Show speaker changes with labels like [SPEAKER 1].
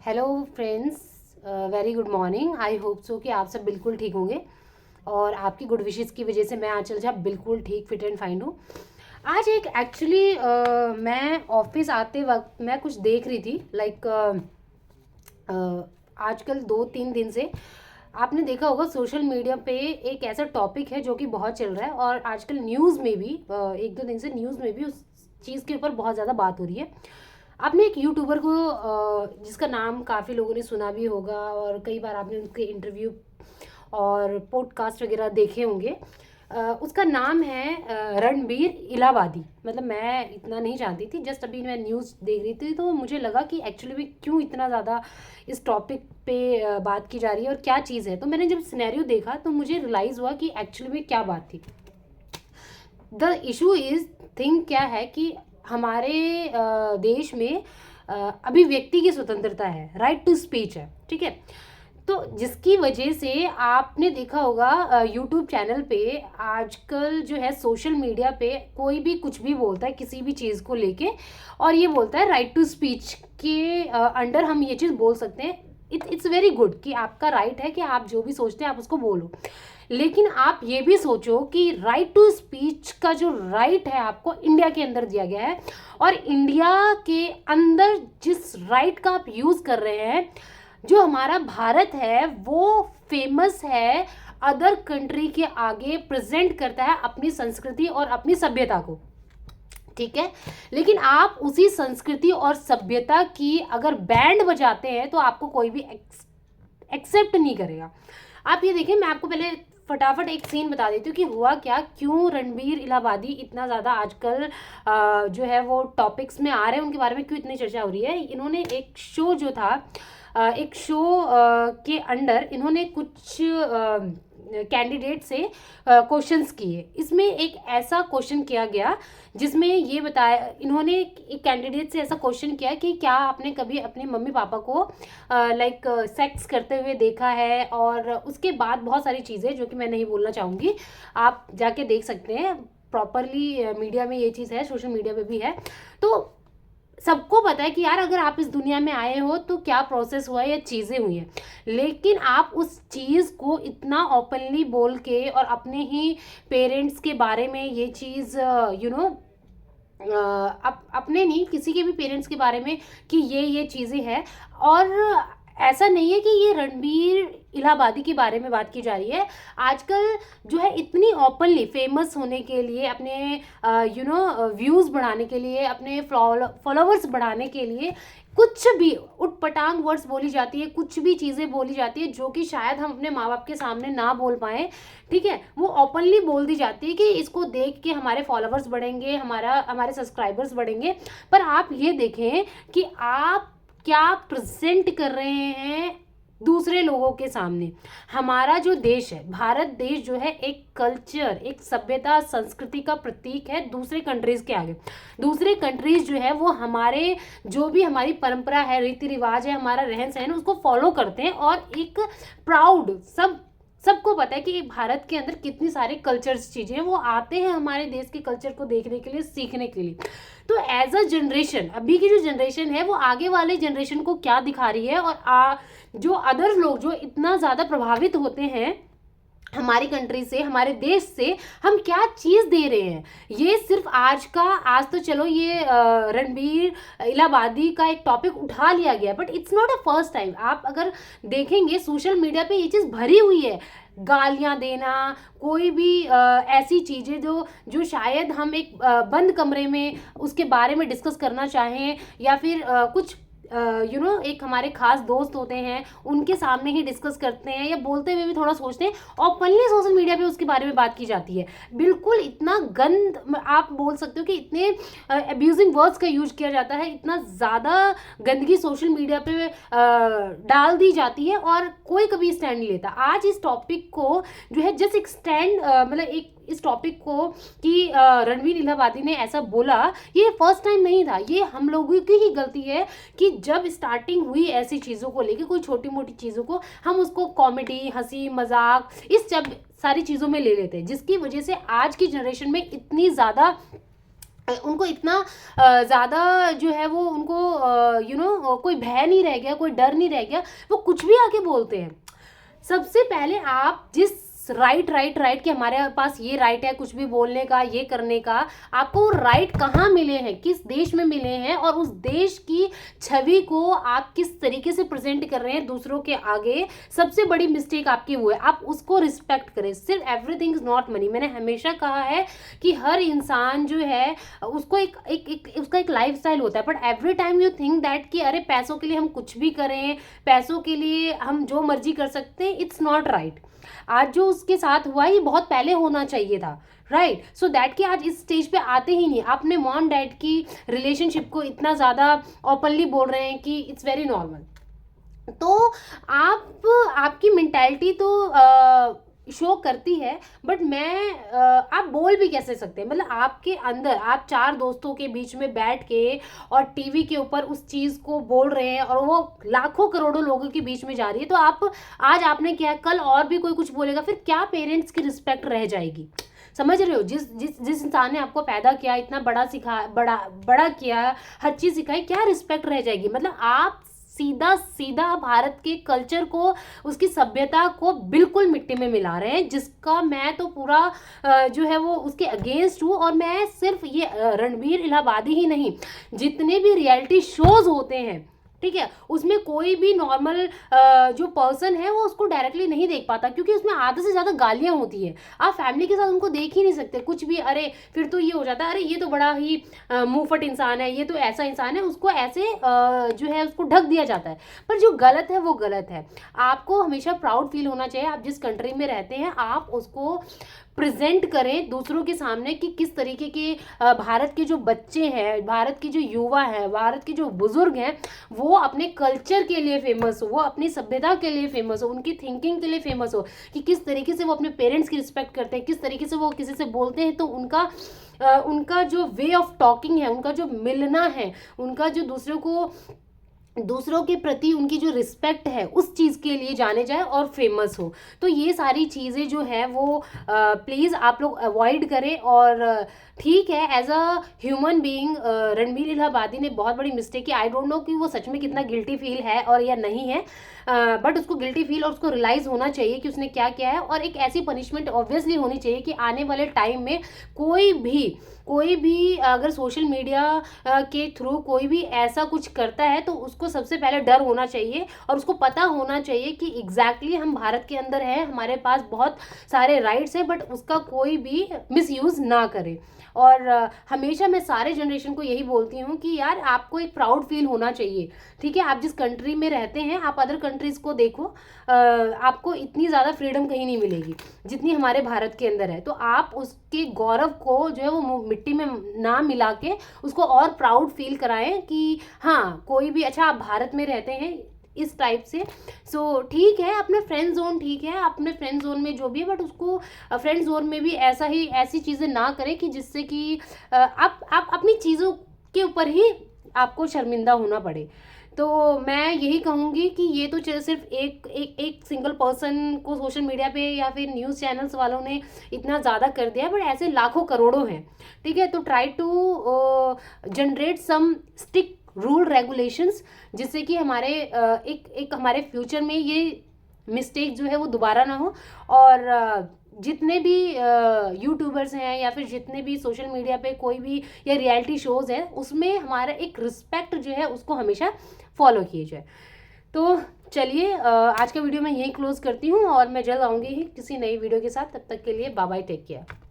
[SPEAKER 1] Hello friends, very good morning. I hope so कि आप सब बिल्कुल ठीक होंगे और आपकी गुड विशेस की वजह से मैं आंचल झा बिल्कुल ठीक फिट एंड फाइन हूँ। आज एक एक्चुअली मैं ऑफिस आते वक्त मैं कुछ देख रही थी लाइक आजकल 2-3 दिन से आपने देखा होगा सोशल मीडिया पे एक ऐसा टॉपिक है जो कि बहुत चल रहा है और आजकल न्यूज़ में भी 1-2 दिन से न्यूज़ में भी उस चीज़ के ऊपर बहुत ज़्यादा बात हो रही है। आपने एक यूट्यूबर को जिसका नाम काफ़ी लोगों ने सुना भी होगा और कई बार आपने उनके इंटरव्यू और पॉडकास्ट वगैरह देखे होंगे। उसका नाम है रणबीर इलाहाबादी। मतलब मैं इतना नहीं जानती थी, जस्ट अभी मैं न्यूज़ देख रही थी तो मुझे लगा कि एक्चुअली में क्यों इतना ज़्यादा इस टॉपिक पे बात की जा रही है और क्या चीज़ है। तो मैंने जब सिनेरियो देखा तो मुझे रियलाइज़ हुआ कि एक्चुअली में क्या बात थी। द इशू इज़ थिंग क्या है कि हमारे देश में अभिव्यक्ति की स्वतंत्रता है, राइट टू स्पीच है, ठीक है। तो जिसकी वजह से आपने देखा होगा यूट्यूब चैनल पे आजकल जो है सोशल मीडिया पे कोई भी कुछ भी बोलता है किसी भी चीज़ को लेके और ये बोलता है राइट टू स्पीच के अंडर हम ये चीज़ बोल सकते हैं। इट्स वेरी गुड कि आपका राइट है कि आप जो भी सोचते हैं आप उसको बोलो, लेकिन आप ये भी सोचो कि राइट टू स्पीच का जो राइट है आपको इंडिया के अंदर दिया गया है और इंडिया के अंदर जिस राइट का आप यूज़ कर रहे हैं, जो हमारा भारत है वो फेमस है, अदर कंट्री के आगे प्रेजेंट करता है अपनी संस्कृति और अपनी सभ्यता को, ठीक है। लेकिन आप उसी संस्कृति और सभ्यता की अगर बैंड बजाते हैं तो आपको कोई भी एक्सेप्ट नहीं करेगा। आप ये देखिए, मैं आपको पहले फटाफट एक सीन बता देती हूँ कि हुआ क्या, क्यों रणबीर इलाहाबादी इतना ज़्यादा आजकल जो है वो टॉपिक्स में आ रहे हैं, उनके बारे में क्यों इतनी चर्चा हो रही है। इन्होंने एक शो जो था एक शो के अंडर इन्होंने कुछ कैंडिडेट से क्वेश्चंस किए। इसमें एक ऐसा क्वेश्चन किया गया जिसमें ये बताया, इन्होंने एक कैंडिडेट से ऐसा क्वेश्चन किया कि क्या आपने कभी अपने मम्मी पापा को लाइक सेक्स करते हुए देखा है, और उसके बाद बहुत सारी चीज़ें जो कि मैं नहीं बोलना चाहूँगी, आप जाके देख सकते हैं। प्रॉपरली मीडिया में ये चीज़ है, सोशल मीडिया पे भी है। तो सबको पता है कि यार अगर आप इस दुनिया में आए हो तो क्या प्रोसेस हुआ है या चीज़ें हुई हैं, लेकिन आप उस चीज़ को इतना ओपनली बोल के और अपने ही पेरेंट्स के बारे में ये चीज़ अपने नहीं किसी के भी पेरेंट्स के बारे में कि ये चीज़ें हैं। और ऐसा नहीं है कि ये रणबीर इलाहाबादी के बारे में बात की जा रही है। आजकल जो है इतनी ओपनली फेमस होने के लिए, अपने व्यूज़ बढ़ाने के लिए, अपने फॉलोवर्स बढ़ाने के लिए कुछ भी उटपटांग वर्ड्स बोली जाती है, कुछ भी चीज़ें बोली जाती है जो कि शायद हम अपने माँ बाप के सामने ना बोल पाएँ, ठीक है। वो ओपनली बोल दी जाती है कि इसको देख के हमारे फॉलोवर्स बढ़ेंगे, हमारे सब्सक्राइबर्स बढ़ेंगे। पर आप ये देखें कि आप क्या प्रेजेंट कर रहे हैं दूसरे लोगों के सामने। हमारा जो देश है, भारत देश जो है, एक कल्चर, एक सभ्यता, संस्कृति का प्रतीक है दूसरे कंट्रीज के आगे। दूसरे कंट्रीज जो है वो हमारे जो भी हमारी परंपरा है, रीति रिवाज है, हमारा रहन सहन, उसको फॉलो करते हैं और एक प्राउड सबको पता है कि भारत के अंदर कितनी सारे कल्चर्स चीज़ें हैं, वो आते हैं हमारे देश के कल्चर को देखने के लिए, सीखने के लिए। तो एज अ जनरेशन, अभी की जो जनरेशन है वो आगे वाले जनरेशन को क्या दिखा रही है, और जो अदर लोग जो इतना ज़्यादा प्रभावित होते हैं हमारी कंट्री से, हमारे देश से, हम क्या चीज़ दे रहे हैं। ये सिर्फ आज तो चलो ये रणबीर इलाहाबादी का एक टॉपिक उठा लिया गया, but it's not a first time. आप अगर देखेंगे सोशल मीडिया पे ये चीज़ भरी हुई है, गालियां देना, कोई भी ऐसी चीज़ें जो शायद हम एक बंद कमरे में उसके बारे में डिस्कस करना चाहें, या फिर कुछ एक हमारे खास दोस्त होते हैं उनके सामने ही डिस्कस करते हैं, या बोलते हुए भी थोड़ा सोचते हैं, ओपनली सोशल मीडिया पे उसके बारे में बात की जाती है। बिल्कुल इतना गंद, आप बोल सकते हो कि इतने अब्यूजिंग वर्ड्स का यूज किया जाता है, इतना ज़्यादा गंदगी सोशल मीडिया पे डाल दी जाती है और कोई कभी स्टैंड नहीं लेता। आज इस टॉपिक को जो है जस्ट एक स्टैंड, मतलब एक इस टॉपिक को कि रणबीर इलाहाबादी ने ऐसा बोला, ये फर्स्ट टाइम नहीं था। ये हम लोगों की ही गलती है कि जब स्टार्टिंग हुई ऐसी चीज़ों को लेके, कोई छोटी मोटी चीज़ों को हम उसको कॉमेडी, हंसी मजाक, इस सब सारी चीज़ों में ले लेते हैं, जिसकी वजह से आज की जनरेशन में इतनी ज़्यादा उनको इतना ज़्यादा जो है वो उनको कोई भय नहीं रह गया, कोई डर नहीं रह गया, वो कुछ भी आके बोलते हैं। सबसे पहले आप जिस राइट कि हमारे पास ये राइट है कुछ भी बोलने का, ये करने का, आपको राइट कहाँ मिले हैं, किस देश में मिले हैं, और उस देश की छवि को आप किस तरीके से प्रेजेंट कर रहे हैं दूसरों के आगे, सबसे बड़ी मिस्टेक आपकी वो है। आप उसको रिस्पेक्ट करें। सिर्फ एवरीथिंग इज नॉट मनी। मैंने हमेशा कहा है कि हर इंसान जो है उसको उसका एक लाइफ स्टाइल होता है, but every time you think that कि अरे पैसों के लिए हम कुछ भी करें, पैसों के लिए हम जो मर्जी कर सकते हैं, इट्स नॉट राइट। आज जो उसके साथ हुआ ये बहुत पहले होना चाहिए था, राइट। सो दैट कि आज इस स्टेज पे आते ही नहीं। आप अपने मॉम डैड की रिलेशनशिप को इतना ज़्यादा ओपनली बोल रहे हैं कि इट्स वेरी नॉर्मल। तो आपकी मेंटालिटी तो शो करती है, बट आप बोल भी कैसे सकते हैं। मतलब आपके अंदर आप 4 दोस्तों के बीच में बैठ के और टीवी के ऊपर उस चीज़ को बोल रहे हैं और वो लाखों करोड़ों लोगों के बीच में जा रही है। तो आज आपने किया, कल और भी कोई कुछ बोलेगा, फिर क्या पेरेंट्स की रिस्पेक्ट रह जाएगी। समझ रहे हो? जिस इंसान ने आपको पैदा किया, इतना बड़ा किया, हर चीज़ सिखाई, क्या रिस्पेक्ट रह जाएगी। मतलब आप सीधा भारत के कल्चर को, उसकी सभ्यता को बिल्कुल मिट्टी में मिला रहे हैं, जिसका मैं तो पूरा जो है वो उसके अगेंस्ट हूँ। और मैं सिर्फ ये रणबीर इलाहाबादी ही नहीं, जितने भी रियलिटी शोज होते हैं, ठीक है, उसमें कोई भी नॉर्मल जो पर्सन है वो उसको डायरेक्टली नहीं देख पाता, क्योंकि उसमें आधे से ज़्यादा गालियाँ होती है। आप फैमिली के साथ उनको देख ही नहीं सकते कुछ भी। अरे फिर तो ये हो जाता है, अरे ये तो बड़ा ही मुंहफट इंसान है, ये तो ऐसा इंसान है, उसको ऐसे जो है उसको ढक दिया जाता है। पर जो गलत है वो गलत है। आपको हमेशा प्राउड फील होना चाहिए। आप जिस कंट्री में रहते हैं आप उसको प्रेजेंट करें दूसरों के सामने कि किस तरीके के भारत के जो बच्चे हैं, भारत के जो युवा हैं, भारत के जो बुजुर्ग हैं, वो अपने कल्चर के लिए फेमस हो, वो अपनी सभ्यता के लिए फेमस हो, उनकी थिंकिंग के लिए फेमस हो, कि किस तरीके से वो अपने पेरेंट्स की रिस्पेक्ट करते हैं, किस तरीके से वो किसी से बोलते हैं तो उनका जो वे ऑफ टॉकिंग है, उनका जो मिलना है, उनका जो दूसरों के प्रति उनकी जो रिस्पेक्ट है, उस चीज़ के लिए जाने जाए और फेमस हो। तो ये सारी चीज़ें जो है वो प्लीज़ आप लोग अवॉइड करें। और ठीक है, as a human being Ranbir Allahabadi ने बहुत बड़ी मिस्टेक की। आई डोंट नो कि वो सच में कितना गिल्टी फील है और या नहीं है, बट उसको गिल्टी फील और उसको रियलाइज़ होना चाहिए कि उसने क्या किया है। और एक ऐसी पनिशमेंट ऑब्वियसली होनी चाहिए कि आने वाले टाइम में कोई भी अगर सोशल मीडिया के थ्रू कोई भी ऐसा कुछ करता है तो उसको सबसे पहले डर होना चाहिए और उसको पता होना चाहिए कि एग्जैक्टली हम भारत के अंदर हैं, हमारे पास बहुत सारे राइट्स हैं, बट उसका कोई भी मिसयूज़ ना करे। और हमेशा मैं सारे जनरेशन को यही बोलती हूँ कि यार आपको एक प्राउड फील होना चाहिए, ठीक है। आप जिस कंट्री में रहते हैं, आप अदर कंट्रीज़ को देखो, आपको इतनी ज़्यादा फ्रीडम कहीं नहीं मिलेगी जितनी हमारे भारत के अंदर है। तो आप उसके गौरव को जो है वो मिट्टी में ना मिला के उसको और प्राउड फील कराएं कि हाँ कोई भी, अच्छा आप भारत में रहते हैं इस टाइप से। सो ठीक है, अपने फ्रेंड जोन, ठीक है, अपने फ्रेंड जोन में जो भी है, बट उसको फ्रेंड जोन में भी ऐसी चीज़ें ना करें कि जिससे कि आप अपनी चीज़ों के ऊपर ही आपको शर्मिंदा होना पड़े। तो मैं यही कहूँगी कि ये तो सिर्फ एक सिंगल पर्सन को सोशल मीडिया पे या फिर न्यूज़ चैनल्स वालों ने इतना ज़्यादा कर दिया है, बट ऐसे लाखों करोड़ों हैं, ठीक है। तो try to generate some strict rule regulations, जिससे कि हमारे एक हमारे फ्यूचर में ये मिस्टेक जो है वो दोबारा ना हो। और जितने भी यूट्यूबर्स हैं या फिर जितने भी सोशल मीडिया पे कोई भी या रियलिटी शोज़ है, उसमें हमारा एक रिस्पेक्ट जो है उसको हमेशा फॉलो किए जाए। तो चलिए आज का वीडियो मैं यहीं क्लोज़ करती हूँ और मैं जल्द आऊँगी किसी नई वीडियो के साथ। तब तक के लिए बाय बाय, टेक केयर।